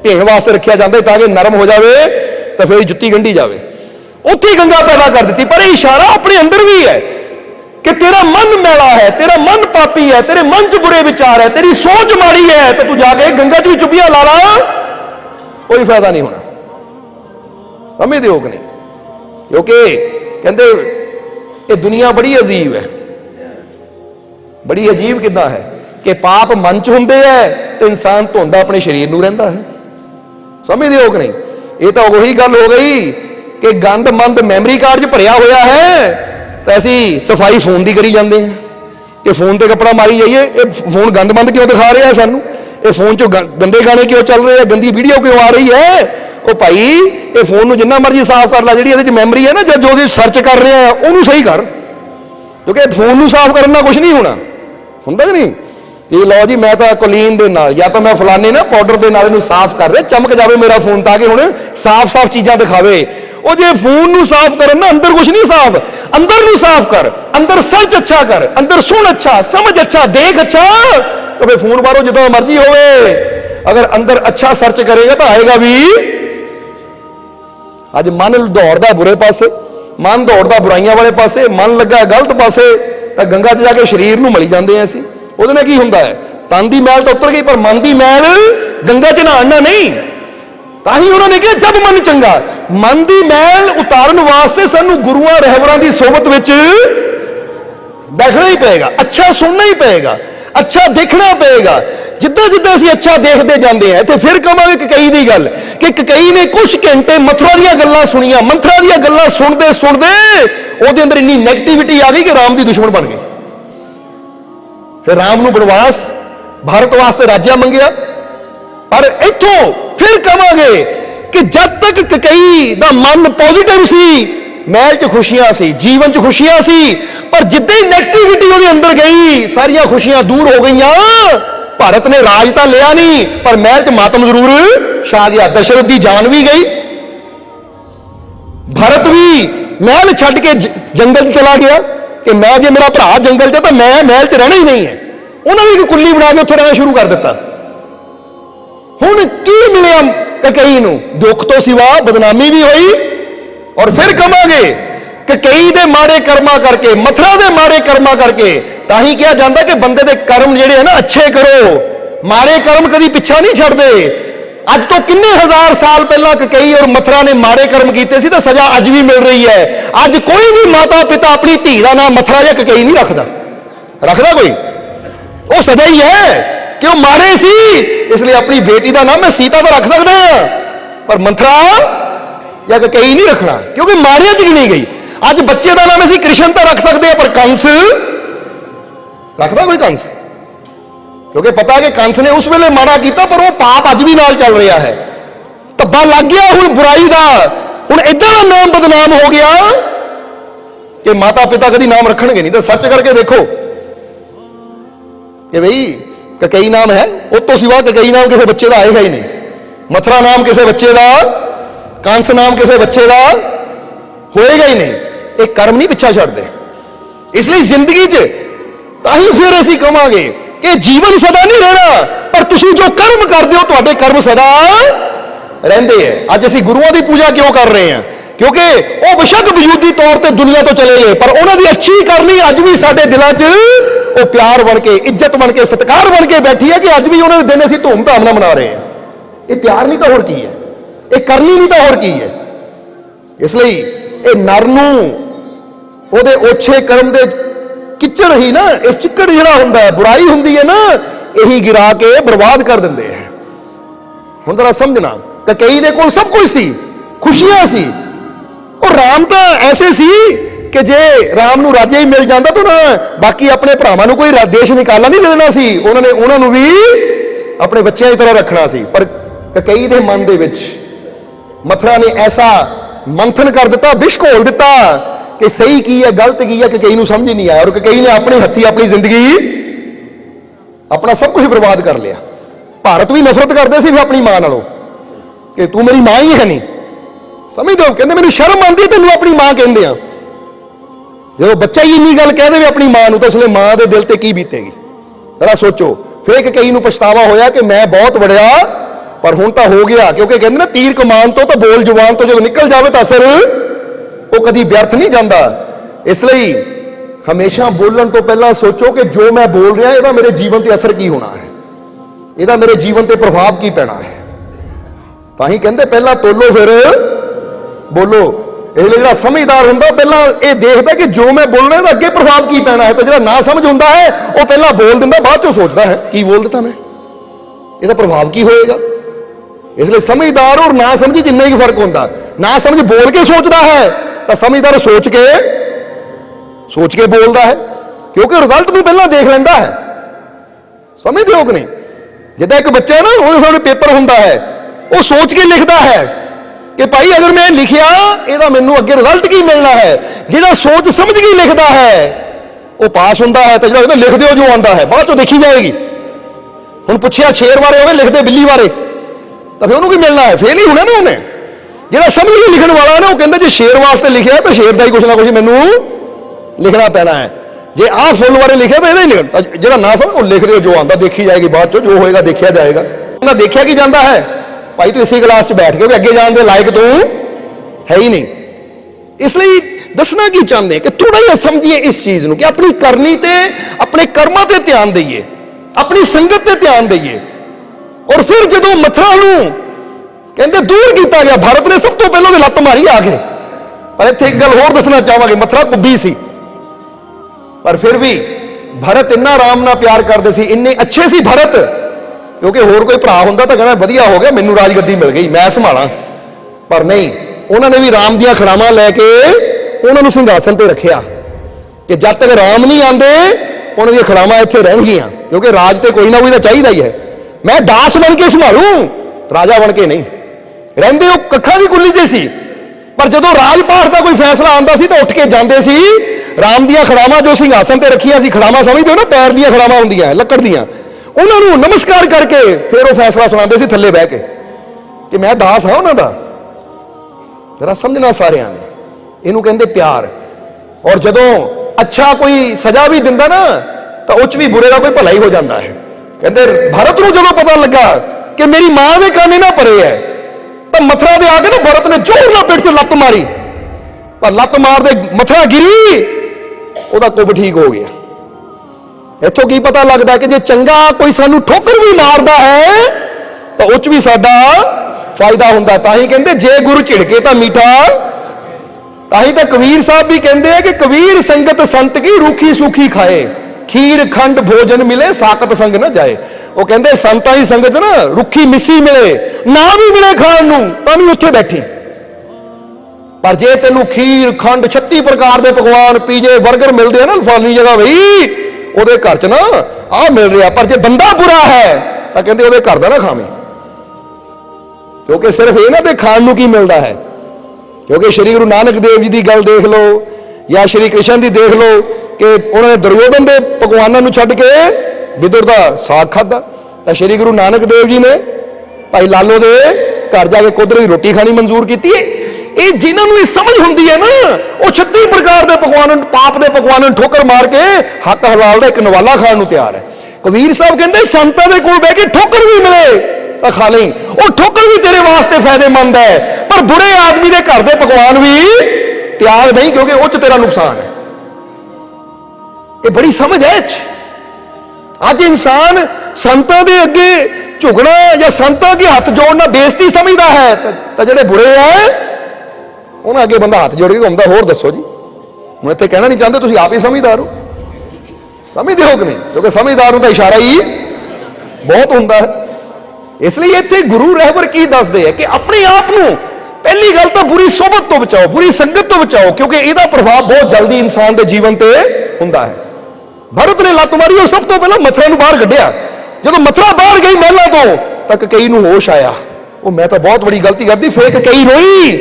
भेण वास्ते रखिया जाता ताकि नरम हो जाए तो फिर जुत्ती गंढी जाए, उत्थे ही गंगा पैदा कर दी। पर इशारा अपने अंदर भी है कि तेरा मन मैला है, तेरा मन पापी है, तेरे मन च बुरे विचार है, तेरी सोच माड़ी है, तो तू जाके गंगा च भी चुपिया ला ला, कोई फायदा नहीं होना। समझते हो कि नहीं? क्योंकि कहते ये दुनिया बड़ी अजीब है। बड़ी अजीब किदा है कि पाप मन च हुंदे है तो इंसान धोंदा अपने शरीर नूं रहिंदा है। समझते हो कि नहीं? ये तो वही गल हो गई कि गंद मंद मैमरी कार्ड च भरिया होया है, तो असी सफाई फोन की करी जाते हैं कि फोन ते कपड़ा मारी जाइए, ये फोन गंद मंद क्यों दिखा रहा है सानू, ये फोन चो गंदे गाने क्यों चल रहे हैं, गंदी वीडियो क्यों आ रही है। वो भाई ये फोन में जिन्ना मर्जी साफ कर ला, जी मैमरी है ना जो सर्च कर रहे हैं उन्होंने सही कर, क्योंकि फोन में साफ करना कुछ नहीं होना हुंदा कि नहीं। ये लो जी मैं तो कोलीन दे नाल या तो मैं फलाने ना पाउडर दे नाल इहनूं साफ कर रहे, चमक जाए मेरा फोन ताकि हुण साफ साफ चीज़ां दिखावे। वो जे फोन नूं साफ करन ना अंदर कुछ नहीं साफ, अंदर नूं साफ कर, अंदर सर्च अच्छा कर, अंदर सुन अच्छा, समझ अच्छा, देख अच्छा, तो फिर फोन बाहरों जितना मर्जी होवे, अगर अंदर अच्छा सर्च करेगा तो आएगा भी। अज मन दौड़दा बुरे पासे, मन दौड़दा बुराइयां वाले पासे, मन लगा गलत पासे, तो गंगा च जाके शरीर नूं मली जाते हैं असीं। ਉਹਦੇ ਨਾਲ ਕੀ ਹੁੰਦਾ है, तन की मैल तो उतर गई पर मन की मैल गंगा च नहाना नहीं। ताही उन्होंने कहा जब मन चंगा, मन की मैल उतारन वास्ते सानू गुरुआं रहबरां की सोबत विच बैठना ही पेगा, अच्छा सुनना ही पेगा, अच्छा देखना पेगा। जिद्दां जिद्दां असीं अच्छा देखते जाते हैं तो फिर कहांगे ककई की गल कि ककई ने कुछ घंटे मथुरा दी गल्लां सुनियां, मंथरा दी गल्लां सुनते सुनते ਉਹਦੇ अंदर इन्नी नैगेटिविटी आ गई कि राम की दुश्मन बन गई। फिर राम नूं बनवास, भारत वास्ते राज्य मंगिया। पर इथों फिर कहांगे कि जब तक ककई दा मन पॉजिटिव सी, महल च खुशियां सी, जीवन च खुशियां सी, पर जिद्दां ही नैगेटिविटी ਉਹਦੇ अंदर गई सारियां खुशियां दूर हो गईयां। भारत ने राज तो लिया नहीं पर महल च मातम जरूर छा गया, दशरथ की जान भी गई, भरत भी महल छड्ड के जंगल चला गया कि मैं जे मेरा भरा जंगल च तो मैं महल च रहना ही नहीं है। उन्होंने भी कुल्ली बना के उत्थे रहना शुरू कर दिता। हुण की मिलिया ककई नूं? दुख तो सिवा बदनामी भी हुई। और फिर कहांगे कि कई दे माड़े कर्मा करके, मथुरा दे माड़े कर्मा करके, ताही कहा जाता कि बंदे दे कर्म जिहड़े है ना अच्छे करो, माड़े कर्म कभी पिछा नहीं छड्डदे। अज तो किन्ने हजार साल पहला ककई और मथुरा ने माड़े कर्म किए तो सजा अज भी मिल रही है। अज कोई भी माता पिता अपनी धी का नाम मथुरा या ककई नहीं रखता, रखता कोई? वो सजा ही है कि वो माड़े सी, इसलिए अपनी बेटी का नाम मैं सीता तो रख सकता हाँ, पर मथुरा या ककई नहीं रखना क्योंकि माड़िया च गिनी गई। अज बच्चे का नाम असीं कृष्ण तो रख सकते हैं पर कंस रखता कोई? कंस क्योंकि पता है कि कंस ने उस वेले माड़ा किया, पर वो पाप अज भी नाल चल रहा है। धब्बा लग गया हुण बुराई का, हुण इदां दा नाम बदनाम हो गया कि माता पिता कभी नाम रखणगे नहीं। तो सर्च करके देखो कि भाई ककई नाम है, उस तो सिवा ककई नाम किसी बच्चे का आएगा ही नहीं। मथुरा नाम किसी बच्चे का, कंस नाम किसी बच्चे का होएगा ही नहीं। एक कर्म नहीं पिछा छड्डदे। इसलिए जिंदगी च ताही फिर असीं कहांगे कि जीवन सदा नहीं रहना, पर तुसीं जो कर्म करदे हो तुहाडे कर्म सदा रहिंदे है। अज असीं गुरुआं दी पूजा क्यों कर रहे हैं? क्योंकि वो बेशक वजूदी तौर पर दुनिया तो चले गए, पर उन्होंने अच्छी करनी अज भी साडे दिलों च वो प्यार बन के, इज्जत बन के, सत्कार बन के बैठी है कि अज भी उन्होंने दिन असीं धूमधाम नाल मना रहे हैं। ये प्यार नहीं तो होर की है, ये करनी नहीं तो होर की है। इसलिए ये नर नूं ओदे ओछे कर्म दे किचड़ ही ना, इस चिक्कड़ जिहड़ा हुंदा है, बुराई हुंदी है ना, यही गिरा के बर्बाद कर दिंदे हैं। हुण जरा समझना, ककई दे कोल सब कुछ सी, खुशियां सी, और राम तो ऐसे सी कि जे राम नूं राजे ही मिल जाता तो ना बाकी अपने भरावां नूं कोई देश निकाला नहीं देना सी, उन्होंने उन्होंने भी अपने बच्चों की तरह रखना सी। पर ककई दे मन दे विच मथुरा ने ऐसा मंथन कर दिता, विष घोल दिता कि सही की है गलत की है ककई नूं समझ ही नहीं आया, और ककई ने अपने हत्थी अपनी जिंदगी अपना सब कुछ बर्बाद कर लिया। भारत भी नफरत करते सी अपनी मां नालों कि तू मेरी मां ही है नहीं, समझते हो? कहते मेरी शर्म आती है तेन अपनी मां कहते हैं। जो बच्चा ही इन्नी गल कह दे अपनी मां तो उसने मां के दिल से की बीतेगी, जरा सोचो। फिर कई नूं पछतावा होया कि मैं बहुत वड़िया, पर हुण तो हो गया। क्योंकि कहते ना तीर कमान तो बोल जुबान तो जो निकल जाए तो असर वो कभी व्यर्थ नहीं जाता। इसलिए हमेशा बोलन तो पहला सोचो कि जो मैं बोल रहा यदा मेरे जीवन से असर की होना है, यदा मेरे जीवन से प्रभाव की पैना है। ताही कहते पहला तोलो फिर बोलो। इसलिए जो समझदार होंदा पहला ये देखता कि जो मैं बोलना है अगे प्रभाव की पैना है, तो जो ना समझ होंदा है वो पहला बोल दिंदा, बाद चो सोचता है की बोल दिता मैं, इसका प्रभाव की होएगा। इसलिए समझदार और ना समझी जिन्ना ही फर्क होंदा। ना समझ बोल के सोचता है तो समझदार सोच के बोलता है, क्योंकि रिजल्ट में पहला देख लेंदा है। समझते हो कि नहीं? जिदा एक बच्चा है ना, वो सामने पेपर होंदा है, वो सोच के लिखता है कि भाई अगर मैं लिखिया ਇਹਦਾ ਮੈਨੂੰ ਅੱਗੇ रिजल्ट की मिलना है। ਜਿਹੜਾ सोच समझ के लिखता है वो पास होंदा है, तो ਜਿਹੜਾ लिख दो जो आता है बाद चो देखी जाएगी। ਹੁਣ ਪੁੱਛਿਆ शेर बारे होवे, लिख दे बिल्ली बारे, तो फिर ਉਹਨੂੰ ਕੀ मिलना है? फेल ही होना ना ਉਹਨੇ। ਜਿਹੜਾ समझ के लिखण वाला है ना, वो कहता जे शेर वास्ते लिखिया तो शेर का ही कुछ ना कुछ मैनू लिखना पैना है। जे आ फुल बारे लिखिया तो ਇਹਦਾ ही लिखना, ਜਿਹੜਾ ना समझ वो लिख दो जो आता, देखी जाएगी बाद चो, जो होएगा देखा जाएगा। ਉਹਨਾਂ देखिया की जाता है भाई तू इसी क्लास च बैठ के अगे जाने के लायक तू है ही नहीं। इसलिए दसना की चाहते हैं कि थोड़ा जिहा समझिए इस चीज को कि अपनी करनी ते अपने कर्मां ते ध्यान दईए, अपनी संगत ते ध्यान दईए। और फिर जो मथुरा नूं कहते दूर किया गया, भारत ने सब तो पहले लत्त मारी आके। पर इत्थे एक गल होर दसना चाहांगे, मथुरा कुब्बी सी, पर फिर भी भरत इन्ना राम नाल प्यार करते सी, इन्ने अच्छे सी भरत, क्योंकि होर कोई भरा होंदा तो कहना वधिया हो गया, मैनू राजगद्दी मिल गई, मैं संभाला। पर नहीं, उन्होंने भी राम दियां खड़ावां लैके उन्होंने सिंघासन पर रखिया कि जब तक राम नहीं आते उन्होंने दी खड़ावां इत्थे रहणगीआं, क्योंकि राज तो कोई ना कोई तो चाहिदा ही है। मैं दास बन के संभालू, राजा बन के नहीं। रहिंदे वो कखा की कुल्ली जे सी, पर जदों राजपाठ का कोई फैसला आंदा सी तो उठ के जांदे सी। राम दियां खड़ावां जो सिंघासन पर रखियां सी, खड़ावां समझदे हो ना, पैर दियां खड़ावां हुंदियां लक्कड़ दियां, उन्होंने नमस्कार करके फिर वो फैसला सुनाते सी थल्ले बह के कि मैं दास हाँ उन्हों का। जरा समझना सारिਆਂ ने, इनू कहते प्यार। और जदों अच्छा कोई सजा भी दिंदा ना तो उच भी बुरे का कोई भला ही हो जाता है। कहते भरत नूं जदों पता लगा कि मेरी मां के कान ना परे है, तो मथुरा दे आके ना भरत ने जोर नाल पेट से लत्त मारी, पर लत्त मार दे मथुरा गिरी, उसका कुब ठीक हो गया। इत्थों की पता लगता है कि जे चंगा कोई सानू ठोकर भी मारदा है तो उच भी साडा फायदा हुंदा। ताही कहते जे गुरु झिड़के तो मीठा, ताही तो कबीर साहब भी कहते हैं कि कबीर संगत संत की रूखी सूखी खाए, खीर खंड भोजन मिले साकत संग न जाए। वो कहते संतां की संगत ना रुखी मिसी मिले, ना भी मिले खाण नूं तां भी उत्थे बैठी, पर जे तेनू खीर खंड 36 प्रकार के पकवान पीजे बर्गर मिलते हैं ना फलानी जगह, भाई ਉਹਦੇ ਘਰ 'ਚ ਨਾ ਆਹ ਮਿਲ ਰਿਹਾ, ਪਰ ਜੇ ਬੰਦਾ ਬੁਰਾ ਹੈ ਤਾਂ ਕਹਿੰਦੇ ਉਹਦੇ ਘਰ ਦਾ ਨਾ ਖਾਵੇਂ, ਕਿਉਂਕਿ ਸਿਰਫ ਇਹ ਨਾ ਤੇ ਖਾਣ ਨੂੰ ਕੀ ਮਿਲਦਾ ਹੈ। ਕਿਉਂਕਿ ਸ਼੍ਰੀ ਗੁਰੂ ਨਾਨਕ ਦੇਵ ਜੀ ਦੀ ਗੱਲ ਦੇਖ ਲਓ ਜਾਂ ਸ਼੍ਰੀ ਕ੍ਰਿਸ਼ਨ ਦੀ ਦੇਖ ਲਓ ਕਿ ਉਹਨਾਂ ਨੇ ਦੁਰਯੋਧਨ ਦੇ ਪਕਵਾਨਾਂ ਨੂੰ ਛੱਡ ਕੇ ਵਿਦੁਰ ਦਾ ਸਾਗ ਖਾਧਾ, ਤਾਂ ਸ਼੍ਰੀ ਗੁਰੂ ਨਾਨਕ ਦੇਵ ਜੀ ਨੇ ਭਾਈ ਲਾਲੋ ਦੇ ਘਰ ਜਾ ਕੇ ਕੁਦਰਤੀ ਰੋਟੀ ਖਾਣੀ ਮਨਜ਼ੂਰ ਕੀਤੀ ਹੈ। ਇਹ ਜਿਨ੍ਹਾਂ ਨੂੰ ਇਹ ਸਮਝ ਹੁੰਦੀ ਹੈ ਨਾ, ਉਹ 36 ਪ੍ਰਕਾਰ ਦੇ ਪਕਵਾਨ, ਪਾਪ ਦੇ ਪਕਵਾਨਾਂ ਨੂੰ ਠੋਕਰ ਮਾਰ ਕੇ ਹੱਕ ਹਲਾਲ ਦਾ ਇੱਕ ਨਵਾਲਾ ਖਾਣ ਨੂੰ ਤਿਆਰ ਹੈ। ਕਬੀਰ ਸਾਹਿਬ ਕਹਿੰਦੇ ਸੰਤਾਂ ਦੇ ਕੋਲ ਬਹਿ ਕੇ ਠੋਕਰ ਵੀ ਮਿਲੇ ਤਾਂ ਖਾ ਲਈ, ਉਹ ਠੋਕਰ ਵੀ ਤੇਰੇ ਵਾਸਤੇ ਫਾਇਦੇਮੰਦ ਹੈ, ਪਰ ਬੁਰੇ ਆਦਮੀ ਦੇ ਘਰ ਦੇ ਪਕਵਾਨ ਵੀ ਤਿਆਗ ਨਹੀਂ, ਕਿਉਂਕਿ ਉਹ 'ਚ ਤੇਰਾ ਨੁਕਸਾਨ ਹੈ। ਇਹ ਬੜੀ ਸਮਝ ਹੈ। ਅੱਜ ਇਨਸਾਨ ਸੰਤਾਂ ਦੇ ਅੱਗੇ ਝੁਕਣਾ ਜਾਂ ਸੰਤਾਂ ਅੱਗੇ ਹੱਥ ਜੋੜਨਾ ਬੇਇੱਜ਼ਤੀ ਸਮਝਦਾ ਹੈ, ਤਾਂ ਜਿਹੜੇ ਬੁਰੇ ਆ ਉਹਨਾਂ ਅੱਗੇ ਬੰਦਾ ਹੱਥ ਜੋੜ ਕੇ ਘੁੰਮਦਾ। ਹੋਰ ਦੱਸੋ ਜੀ, ਹੁਣ ਇੱਥੇ ਕਹਿਣਾ ਨਹੀਂ ਚਾਹੁੰਦੇ, ਤੁਸੀਂ ਆਪ ਹੀ ਸਮਝਦਾਰ ਹੋ, ਸਮਝਦੇ ਹੋ ਕਿ ਨਹੀਂ? ਕਿਉਂਕਿ ਸਮਝਦਾਰ ਨੂੰ ਤਾਂ ਇਸ਼ਾਰਾ ਹੀ ਬਹੁਤ ਹੁੰਦਾ ਹੈ। ਇਸ ਲਈ ਇੱਥੇ ਗੁਰੂ ਰਹਿਬਰ ਕੀ ਦੱਸਦੇ ਆ ਕਿ ਆਪਣੇ ਆਪ ਨੂੰ ਪਹਿਲੀ ਗੱਲ ਤਾਂ ਬੁਰੀ ਸੋਬਤ ਤੋਂ ਬਚਾਓ, ਬੁਰੀ ਸੰਗਤ ਤੋਂ ਬਚਾਓ, ਕਿਉਂਕਿ ਇਹਦਾ ਪ੍ਰਭਾਵ ਬਹੁਤ ਜਲਦੀ ਇਨਸਾਨ ਦੇ ਜੀਵਨ ਤੇ ਹੁੰਦਾ ਹੈ। ਭਰਤ ਨੇ ਲੱਤ ਮਾਰੀ, ਉਹ ਸਭ ਤੋਂ ਪਹਿਲਾਂ ਮਥੁਰਾ ਨੂੰ ਬਾਹਰ ਕੱਢਿਆ। ਜਦੋਂ ਮਥੁਰਾ ਬਾਹਰ ਗਈ ਮਹਿਲਾਂ ਤੋਂ, ਤੱਕ ਕਈ ਨੂੰ ਹੋਸ਼ ਆਇਆ, ਉਹ ਮੈਂ ਤਾਂ ਬਹੁਤ ਬੜੀ ਗਲਤੀ ਕਰਦੀ, ਫੇਰ ਕਈ ਰੋਈ,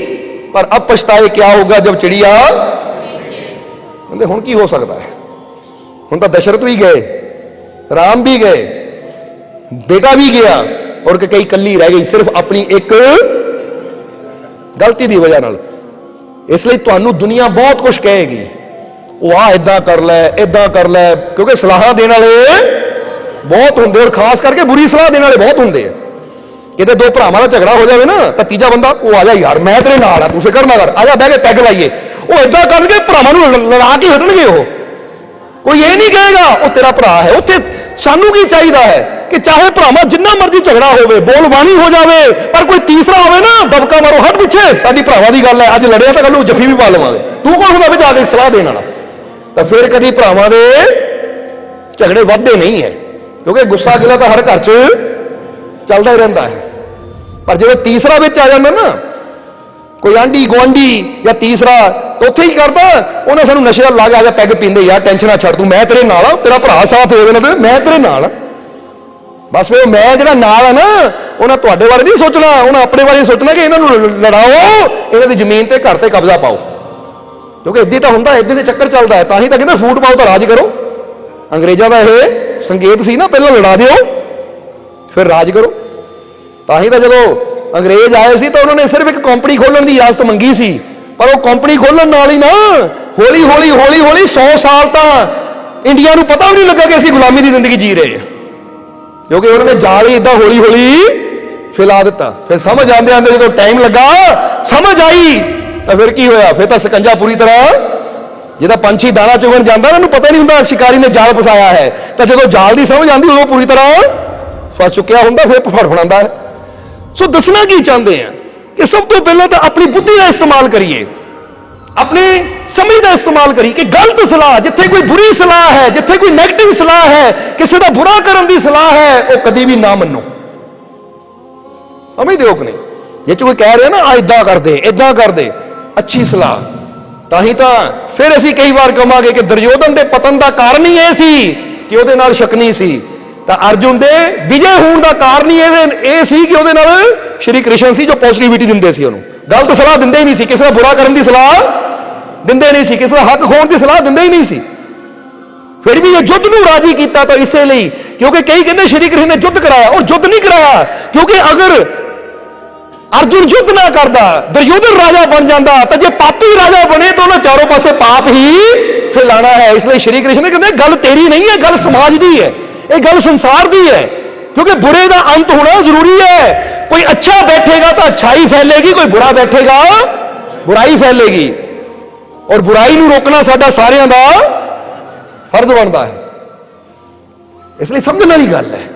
ਪਰ ਅਬ ਪਛਤਾਏ ਕਿਆ ਹੋਗਾ ਜਬ ਚਿੜੀਆ। ਕਹਿੰਦੇ ਹੁਣ ਕੀ ਹੋ ਸਕਦਾ ਹੈ, ਹੁਣ ਤਾਂ ਦਸ਼ਰਥ ਵੀ ਗਏ, ਰਾਮ ਵੀ ਗਏ, ਬੇਟਾ ਵੀ ਗਿਆ, ਔਰ ਕਈ ਕੱਲੀ ਰਹਿ ਗਈ ਸਿਰਫ ਆਪਣੀ ਇੱਕ ਗਲਤੀ ਦੀ ਵਜ੍ਹਾ ਨਾਲ। ਇਸ ਲਈ ਤੁਹਾਨੂੰ ਦੁਨੀਆ ਬਹੁਤ ਕੁਝ ਕਹੇਗੀ, ਉਹ ਆ ਇਦਾਂ ਕਰ ਲੈ, ਇਦਾਂ ਕਰ ਲੈ, ਕਿਉਂਕਿ ਸਲਾਹਾਂ ਦੇਣ ਵਾਲੇ ਬਹੁਤ ਹੁੰਦੇ, ਔਰ ਖਾਸ ਕਰਕੇ ਬੁਰੀ ਸਲਾਹ ਦੇਣ ਵਾਲੇ ਬਹੁਤ ਹੁੰਦੇ ਆ। ਕਿਤੇ ਦੋ ਭਰਾਵਾਂ ਦਾ ਝਗੜਾ ਹੋ ਜਾਵੇ ਨਾ, ਤਾਂ ਤੀਜਾ ਬੰਦਾ ਉਹ ਆ ਜਾ ਯਾਰ ਮੈਂ ਤੇਰੇ ਨਾਲ ਆ, ਤੂੰ ਫਿਕਰ ਨਾ ਕਰ, ਆ ਜਾ ਬਹਿ ਕੇ ਪੈਗ ਲਾਈਏ। ਉਹ ਇਦਾਂ ਕਰਨਗੇ, ਭਰਾਵਾਂ ਨੂੰ ਲੜਾ ਕੇ ਹਟਣਗੇ। ਉਹ ਕੋਈ ਇਹ ਨਹੀਂ ਕਹੇਗਾ ਉਹ ਤੇਰਾ ਭਰਾ ਹੈ। ਉੱਥੇ ਸਾਨੂੰ ਕੀ ਚਾਹੀਦਾ ਹੈ ਕਿ ਚਾਹੇ ਭਰਾਵਾਂ ਜਿੰਨਾ ਮਰਜ਼ੀ ਝਗੜਾ ਹੋਵੇ, ਬੋਲਬਾਣੀ ਹੋ ਜਾਵੇ, ਪਰ ਕੋਈ ਤੀਸਰਾ ਹੋਵੇ ਨਾ, ਦਬਕਾ ਮਾਰੋ ਹਟ ਪਿੱਛੇ, ਸਾਡੀ ਭਰਾਵਾਂ ਦੀ ਗੱਲ ਹੈ, ਅੱਜ ਲੜਿਆ ਤਾਂ ਕੱਲ ਨੂੰ ਜੱਫੀ ਵੀ ਪਾ ਲਵਾਂਗੇ, ਤੂੰ ਕੌਣ ਹੁੰਦਾ ਵਿੱਚ ਆ ਕੇ ਸਲਾਹ ਦੇਣ ਵਾਲਾ? ਤਾਂ ਫਿਰ ਕਦੀ ਭਰਾਵਾਂ ਦੇ ਝਗੜੇ ਵੱਧਦੇ ਨਹੀਂ ਹੈ, ਕਿਉਂਕਿ ਗੁੱਸਾ ਗਿਲਾ ਤਾਂ ਹਰ ਘਰ 'ਚ ਚੱਲਦਾ ਹੀ ਰਹਿੰਦਾ ਹੈ। ਪਰ ਜਦੋਂ ਤੀਸਰਾ ਵਿੱਚ ਆ ਜਾਂਦਾ ਨਾ, ਕੋਈ ਆਂਢੀ ਗੁਆਂਢੀ ਜਾਂ ਤੀਸਰਾ, ਤਾਂ ਉੱਥੇ ਹੀ ਕਰਦਾ, ਉਹਨੇ ਸਾਨੂੰ ਨਸ਼ੇ ਦਾ ਲਾ ਜਾ ਪੈਗ ਪੀਂਦੇ, ਯਾਰ ਟੈਨਸ਼ਨ ਨਾ ਛੱਡ, ਤੂੰ ਮੈਂ ਤੇਰੇ ਨਾਲ ਆ, ਤੇਰਾ ਭਰਾ ਸਾਥ ਹੋਵੇ ਨਾ, ਮੈਂ ਤੇਰੇ ਨਾਲ ਆ। ਬਸ ਉਹ ਮੈਂ ਜਿਹੜਾ ਨਾਲ ਆ ਨਾ, ਉਹਨਾਂ ਤੁਹਾਡੇ ਬਾਰੇ ਨਹੀਂ ਸੋਚਣਾ, ਉਹਨਾਂ ਆਪਣੇ ਬਾਰੇ ਸੋਚਣਾ ਕਿ ਇਹਨਾਂ ਨੂੰ ਲੜਾਓ, ਇਹਨਾਂ ਦੀ ਜ਼ਮੀਨ ਤੇ ਘਰ ਤੇ ਕਬਜ਼ਾ ਪਾਓ, ਕਿਉਂਕਿ ਇੱਦਾਂ ਤਾਂ ਹੁੰਦਾ, ਇੱਦਾਂ ਦੇ ਚੱਕਰ ਚੱਲਦਾ ਹੈ। ਤਾਂ ਹੀ ਤਾਂ ਕਹਿੰਦੇ ਫੂਟ ਪਾਓ ਤਾਂ ਰਾਜ ਕਰੋ। ਅੰਗਰੇਜ਼ਾਂ ਦਾ ਇਹ ਸੰਕੇਤ ਸੀ ਨਾ, ਪਹਿਲਾਂ ਲੜਾ ਦਿਓ ਫਿਰ ਰਾਜ ਕਰੋ। ਤਾਂ ਹੀ ਤਾਂ ਜਦੋਂ ਅੰਗਰੇਜ਼ ਆਏ ਸੀ ਤਾਂ ਉਹਨਾਂ ਨੇ ਸਿਰਫ ਇੱਕ ਕੰਪਨੀ ਖੋਲਣ ਦੀ ਇਜਾਜ਼ਤ ਮੰਗੀ ਸੀ, ਪਰ ਉਹ ਕੰਪਨੀ ਖੋਲਣ ਨਾਲ ਹੀ ਨਾ ਹੌਲੀ ਹੌਲੀ ਹੌਲੀ ਹੌਲੀ 100 ਸਾਲ ਤਾਂ ਇੰਡੀਆ ਨੂੰ ਪਤਾ ਵੀ ਨਹੀਂ ਲੱਗਾ ਕਿ ਅਸੀਂ ਗੁਲਾਮੀ ਦੀ ਜ਼ਿੰਦਗੀ ਜੀ ਰਹੇ ਹਾਂ, ਕਿਉਂਕਿ ਉਹਨਾਂ ਨੇ ਜਾਲ ਹੀ ਇਦਾਂ ਹੌਲੀ ਹੌਲੀ ਫੈਲਾ ਦਿੱਤਾ। ਫਿਰ ਸਮਝ ਆਉਂਦੇ ਆਉਂਦੇ ਜਦੋਂ ਟਾਈਮ ਲੱਗਾ, ਸਮਝ ਆਈ, ਤਾਂ ਫਿਰ ਕੀ ਹੋਇਆ? ਫਿਰ ਤਾਂ ਸਕੰਜਾ ਪੂਰੀ ਤਰ੍ਹਾਂ, ਜਿਹਦਾ ਪੰਛੀ ਦਾਣਾ ਚੁਗਣ ਜਾਂਦਾ, ਉਹਨੂੰ ਪਤਾ ਨਹੀਂ ਹੁੰਦਾ ਸ਼ਿਕਾਰੀ ਨੇ ਜਾਲ ਫਸਾਇਆ ਹੈ, ਤਾਂ ਜਦੋਂ ਜਾਲ ਦੀ ਸਮਝ ਆਉਂਦੀ ਉਦੋਂ ਪੂਰੀ ਤਰ੍ਹਾਂ ਫਸ ਚੁੱਕਿਆ ਹੁੰਦਾ, ਫਿਰ ਫੜਫੜਾਉਂਦਾ ਹੈ। ਸੋ ਦੱਸਣਾ ਕੀ ਚਾਹੁੰਦੇ ਆ ਕਿ ਸਭ ਤੋਂ ਪਹਿਲਾਂ ਤਾਂ ਆਪਣੀ ਬੁੱਧੀ ਦਾ ਇਸਤੇਮਾਲ ਕਰੀਏ, ਆਪਣੀ ਸਮਝ ਦਾ ਇਸਤੇਮਾਲ ਕਰੀਏ ਕਿ ਗਲਤ ਸਲਾਹ, ਜਿੱਥੇ ਕੋਈ ਬੁਰੀ ਸਲਾਹ ਹੈ, ਜਿੱਥੇ ਕੋਈ ਨੈਗੇਟਿਵ ਸਲਾਹ ਹੈ, ਕਿਸੇ ਦਾ ਬੁਰਾ ਕਰਨ ਦੀ ਸਲਾਹ ਹੈ, ਉਹ ਕਦੀ ਵੀ ਨਾ ਮੰਨੋ। ਸਮਝਦੇ ਹੋ ਕਿ ਨਹੀਂ? ਜੇ ਕੋਈ ਕਹਿ ਰਿਹਾ ਨਾ ਆ ਇਦਾਂ ਕਰਦੇ, ਇਦਾਂ ਕਰਦੇ, ਅੱਛੀ ਸਲਾਹ, ਤਾਂ ਹੀ ਤਾਂ ਫਿਰ ਅਸੀਂ ਕਈ ਵਾਰ ਕਹਾਂਗੇ ਕਿ ਦੁਰਯੋਧਨ ਦੇ ਪਤਨ ਦਾ ਕਾਰਨ ਹੀ ਇਹ ਸੀ ਕਿ ਉਹਦੇ ਨਾਲ ਸ਼ਕਨੀ ਸੀ, ਤਾਂ ਅਰਜੁਨ ਦੇ ਵਿਜੇ ਹੋਣ ਦਾ ਕਾਰਨ ਹੀ ਇਹ ਸੀ ਕਿ ਉਹਦੇ ਨਾਲ ਸ਼੍ਰੀ ਕ੍ਰਿਸ਼ਨ ਸੀ, ਜੋ ਪੋਜ਼ਿਟਿਵਿਟੀ ਦਿੰਦੇ ਸੀ, ਉਹਨੂੰ ਗਲਤ ਸਲਾਹ ਦਿੰਦੇ ਹੀ ਨਹੀਂ ਸੀ, ਕਿਸੇ ਦਾ ਬੁਰਾ ਕਰਨ ਦੀ ਸਲਾਹ ਦਿੰਦੇ ਨਹੀਂ ਸੀ, ਕਿਸੇ ਦਾ ਹੱਕ ਖੋਣ ਦੀ ਸਲਾਹ ਦਿੰਦੇ ਹੀ ਨਹੀਂ ਸੀ। ਫਿਰ ਵੀ ਇਹ ਯੁੱਧ ਨੂੰ ਰਾਜੀ ਕੀਤਾ ਤਾਂ ਇਸੇ ਲਈ, ਕਿਉਂਕਿ ਕਈ ਕਹਿੰਦੇ ਸ਼੍ਰੀ ਕ੍ਰਿਸ਼ਨ ਨੇ ਯੁੱਧ ਕਰਾਇਆ, ਉਹ ਯੁੱਧ ਨਹੀਂ ਕਰਾਇਆ, ਕਿਉਂਕਿ ਅਗਰ ਅਰਜੁਨ ਯੁੱਧ ਨਾ ਕਰਦਾ, ਦੁਰਯੋਧਨ ਰਾਜਾ ਬਣ ਜਾਂਦਾ, ਤਾਂ ਜੇ ਪਾਪੀ ਰਾਜਾ ਬਣੇ ਤਾਂ ਉਹਨਾਂ ਚਾਰੋਂ ਪਾਸੇ ਪਾਪ ਹੀ ਫੈਲਾਣਾ ਹੈ। ਇਸ ਲਈ ਸ਼੍ਰੀ ਕ੍ਰਿਸ਼ਨ ਨੇ ਕਹਿੰਦੇ ਗੱਲ ਤੇਰੀ ਨਹੀਂ ਹੈ, ਗੱਲ ਸਮਾਜ ਦੀ ਹੈ, ਇਹ ਗੱਲ ਸੰਸਾਰ ਦੀ ਹੈ, ਕਿਉਂਕਿ ਬੁਰੇ ਦਾ ਅੰਤ ਹੋਣਾ ਜ਼ਰੂਰੀ ਹੈ। ਕੋਈ ਅੱਛਾ ਬੈਠੇਗਾ ਤਾਂ ਅੱਛਾਈ ਫੈਲੇਗੀ, ਕੋਈ ਬੁਰਾ ਬੈਠੇਗਾ ਬੁਰਾਈ ਫੈਲੇਗੀ, ਔਰ ਬੁਰਾਈ ਨੂੰ ਰੋਕਣਾ ਸਾਡਾ ਸਾਰਿਆਂ ਦਾ ਫਰਜ਼ ਬਣਦਾ ਹੈ। ਇਸ ਲਈ ਸਮਝਣ ਵਾਲੀ ਗੱਲ ਹੈ।